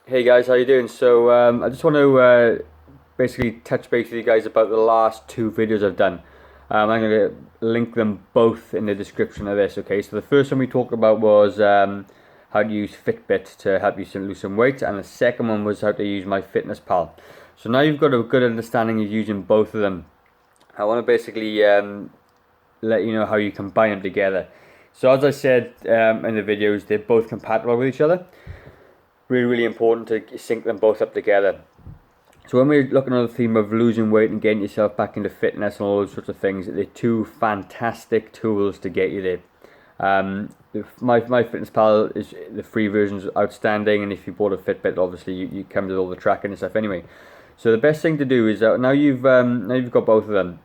Hey guys, how you doing? So I just want to basically touch base with you guys about the last two videos I've done. I'm going to link them both in the description of this. Okay, so the first one we talked about was how to use Fitbit to help you lose some weight, and the second one was how to use MyFitnessPal. So now you've got a good understanding of using both of them. I want to basically let you know how you combine them together. So as I said in the videos, they're both compatible with each other. Really important to sync them both up together. So when we're looking at the theme of losing weight and getting yourself back into fitness and all those sorts of things, they're two fantastic tools to get you there. MyFitnessPal is the free version is outstanding, and if you bought a Fitbit, obviously you come with all the tracking and stuff anyway. So the best thing to do is now you've got both of them.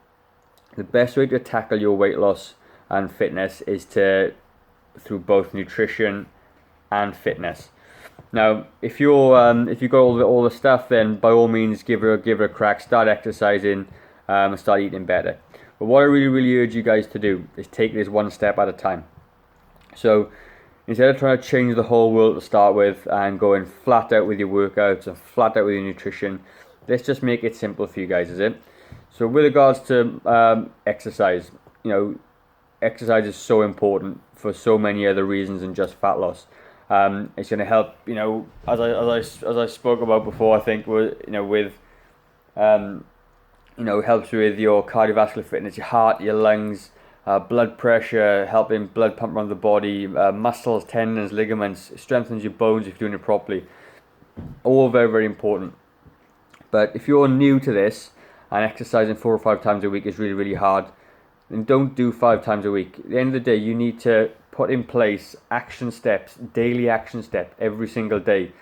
The best way to tackle your weight loss and fitness is through both nutrition and fitness. Now, if you've got all the stuff, then by all means give it a crack. Start exercising and start eating better. But what I really urge you guys to do is take this one step at a time. So instead of trying to change the whole world to start with and going flat out with your workouts and flat out with your nutrition, let's just make it simple for you guys, is it? So with regards to exercise, exercise is so important for so many other reasons than just fat loss. It's going to help, as I spoke about before. I think helps with your cardiovascular fitness, your heart, your lungs, blood pressure, helping blood pump around the body, muscles, tendons, ligaments, strengthens your bones if you're doing it properly. All very important. But if you're new to this and exercising 4 or 5 times a week is really hard, then don't do 5 times a week. At the end of the day, you need to put in place action steps, daily action step every single day,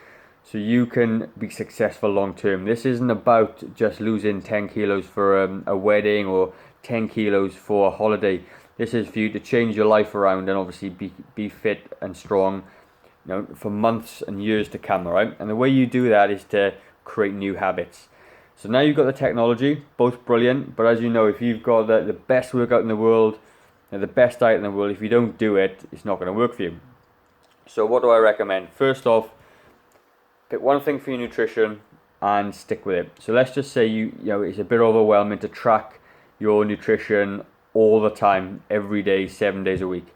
so you can be successful long term. This isn't about just losing 10 kilos for a wedding or 10 kilos for a holiday. This is for you to change your life around and obviously be fit and strong, for months and years to come. All right, and the way you do that is to create new habits. So now you've got the technology, both brilliant, but as you know, if you've got the best workout in the world, the best diet in the world, if you don't do it, it's not going to work for you. So what do I recommend? First off, pick one thing for your nutrition and stick with it. So let's just say it's a bit overwhelming to track your nutrition all the time, every day, 7 days a week.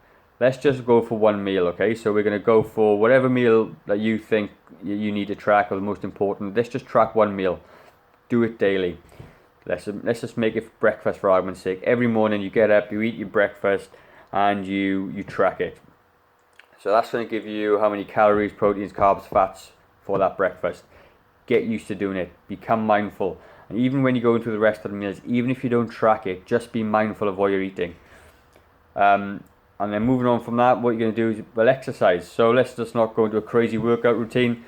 Let's just go for one meal, okay? So we're going to go for whatever meal that you think you need to track or the most important. Let's just track one meal. Do it daily. Let's just make it breakfast for argument's sake. Every morning you get up, you eat your breakfast, and you track it. So that's going to give you how many calories, proteins, carbs, fats for that breakfast. Get used to doing it. Become mindful. And even when you go into the rest of the meals, even if you don't track it, just be mindful of what you're eating. And then moving on from that, what you're going to do is, exercise. So let's just not go into a crazy workout routine.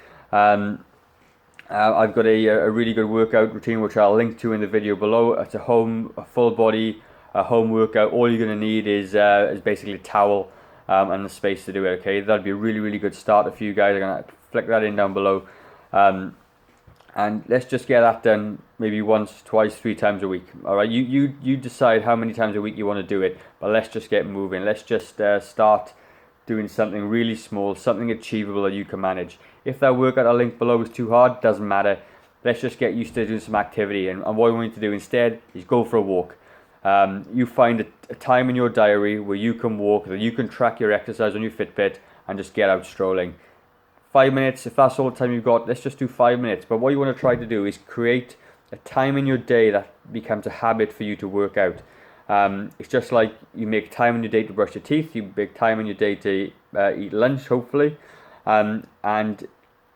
I've got a really good workout routine which I'll link to in the video below. It's a full body home workout. All you're going to need is basically a towel and the space to do it. Okay, that'd be a really good starter for you guys. I'm gonna flick that in down below, and let's just get that done maybe once, twice, 3 times a week. All right, you decide how many times a week you want to do it, but let's just get moving. Let's just start doing something really small, something achievable that you can manage. If that workout I link below is too hard, doesn't matter. Let's just get used to doing some activity, and what we need to do instead is go for a walk. You find a time in your diary where you can walk, that you can track your exercise on your Fitbit and just get out strolling. 5 minutes, if that's all the time you've got, let's just do 5 minutes. But what you want to try to do is create a time in your day that becomes a habit for you to work out. It's just like you make time in your day to brush your teeth, you make time in your day to eat lunch, hopefully, and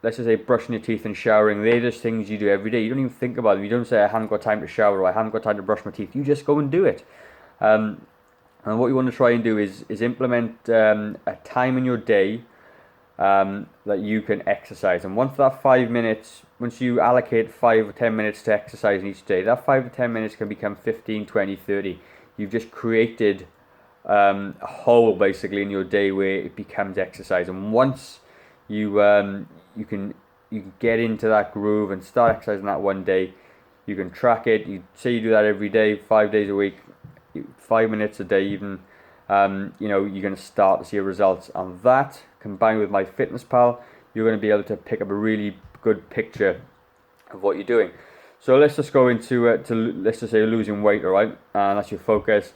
let's just say brushing your teeth and showering. They're just things you do every day. You don't even think about them. You don't say, I haven't got time to shower, or I haven't got time to brush my teeth. You just go and do it. And what you want to try and do is implement a time in your day that you can exercise. And once you allocate 5 or 10 minutes to exercise in each day, that 5 to 10 minutes can become 15, 20, 30. You've just created a hole basically in your day where it becomes exercise. And once you can get into that groove and start exercising that one day, you can track it. You say you do that every day, 5 days a week, 5 minutes a day even, you're going to start to see results. And that, combined with MyFitnessPal, you're going to be able to pick up a really good picture of what you're doing. So let's just go into let's just say losing weight, all right, and that's your focus.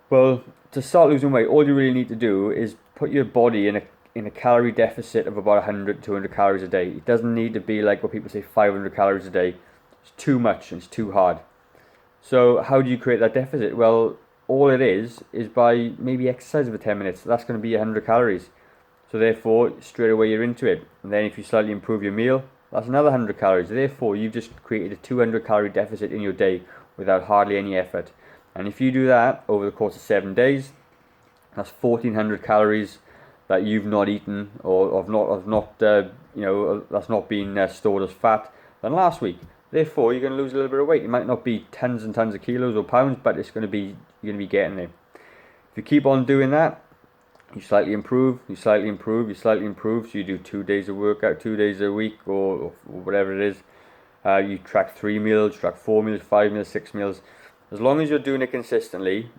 Well, to start losing weight, all you really need to do is put your body in a calorie deficit of about 100, 200 calories a day. It doesn't need to be like what people say 500 calories a day. It's too much and it's too hard. So how do you create that deficit? Well, all it is by maybe exercise for 10 minutes. That's going to be 100 calories. So therefore, straight away you're into it. And then if you slightly improve your meal, that's another 100 calories. Therefore, you've just created a 200 calorie deficit in your day without hardly any effort. And if you do that over the course of 7 days, that's 1,400 calories that you've not eaten or that's not been stored as fat than last week. Therefore, you're going to lose a little bit of weight. It might not be tons and tons of kilos or pounds, but you're going to be getting there. If you keep on doing that, you slightly improve, you slightly improve, you slightly improve. So you do 2 days of workout, 2 days a week, or whatever it is. You track 3 meals, track 4 meals, 5 meals, 6 meals. As long as you're doing it consistently,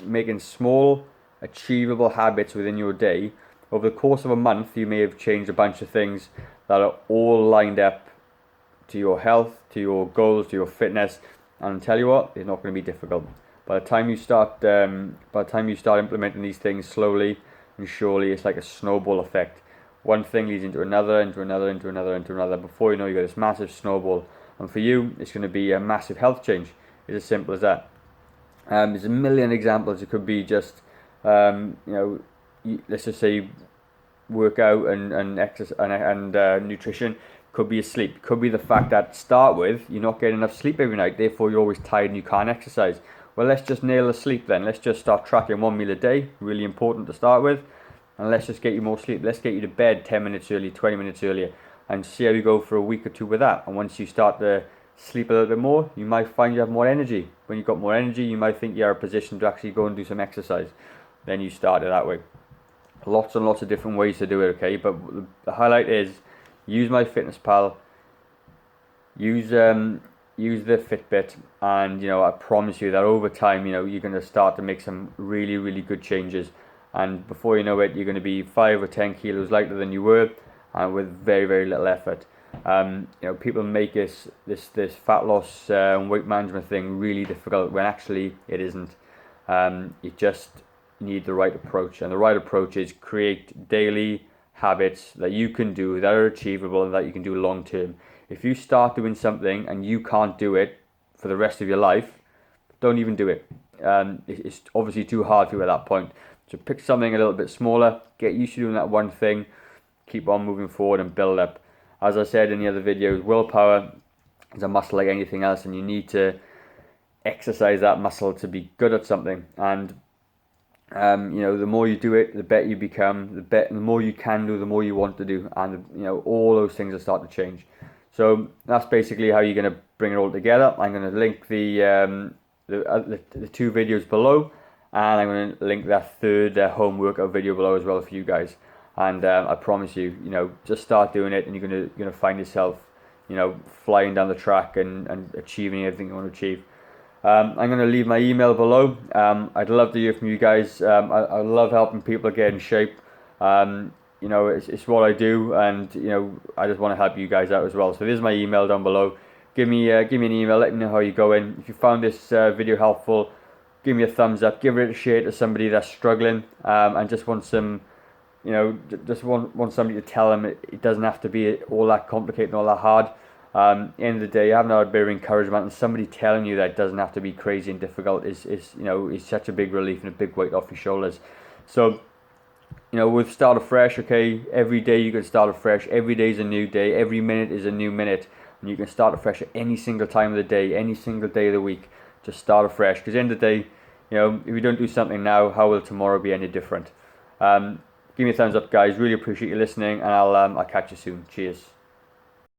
making small, achievable habits within your day, over the course of a month, you may have changed a bunch of things that are all lined up to your health, to your goals, to your fitness. And I'll tell you what, it's not going to be difficult. By the time you start implementing these things slowly and surely, it's like a snowball effect. One thing leads into another, into another, into another, into another. Before you know, you got this massive snowball. And for you, it's going to be a massive health change. It's as simple as that. There's a million examples. It could be just, let's just say, workout and exercise and nutrition. Could be sleep. Could be the fact that to start with, you're not getting enough sleep every night. Therefore, you're always tired and you can't exercise. Well, let's just nail the sleep then. Let's just start tracking 1 meal a day. Really important to start with. And let's just get you more sleep. Let's get you to bed 10 minutes early, 20 minutes earlier, and see how you go for a week or two with that. And once you start to sleep a little bit more, you might find you have more energy. When you've got more energy, you might think you're in a position to actually go and do some exercise. Then you start it that way. Lots and lots of different ways to do it, okay? But the highlight is use MyFitnessPal, use the Fitbit, and I promise you that over time, you're going to start to make some really, really good changes. And before you know it, you're going to be 5 or 10 kilos lighter than you were, and with very, very little effort. People make this fat loss and weight management thing really difficult when actually it isn't. You just need the right approach, and the right approach is create daily habits that you can do that are achievable and that you can do long term. If you start doing something and you can't do it for the rest of your life, don't even do it. It's obviously too hard for you at that point. So pick something a little bit smaller, get used to doing that one thing, keep on moving forward and build up. As I said in the other videos, willpower is a muscle like anything else, and you need to exercise that muscle to be good at something. And the more you do it, the better you become. The more you can do, the more you want to do, and all those things will start to change. So that's basically how you're going to bring it all together. I'm going to link the 2 videos below, and I'm going to link that third home workout video below as well for you guys. And I promise you, just start doing it, and you're going to find yourself, flying down the track and achieving everything you want to achieve. I'm going to leave my email below. I'd love to hear from you guys. I love helping people get in shape. It's what I do, and I just want to help you guys out as well. So there's my email down below. Give me an email. Let me know how you're going. If you found this video helpful, give me a thumbs up. Give it a share to somebody that's struggling and just want some. Just want somebody to tell them it doesn't have to be all that complicated and all that hard. At the end of the day, having a bit of encouragement and somebody telling you that it doesn't have to be crazy and difficult is such a big relief and a big weight off your shoulders. So, with start afresh, okay, every day you can start afresh. Every day is a new day. Every minute is a new minute. And you can start afresh at any single time of the day, any single day of the week. Just start afresh. Because at the end of the day, if you don't do something now, how will tomorrow be any different? Give me a thumbs up, guys. Really appreciate you listening, and I'll catch you soon. Cheers.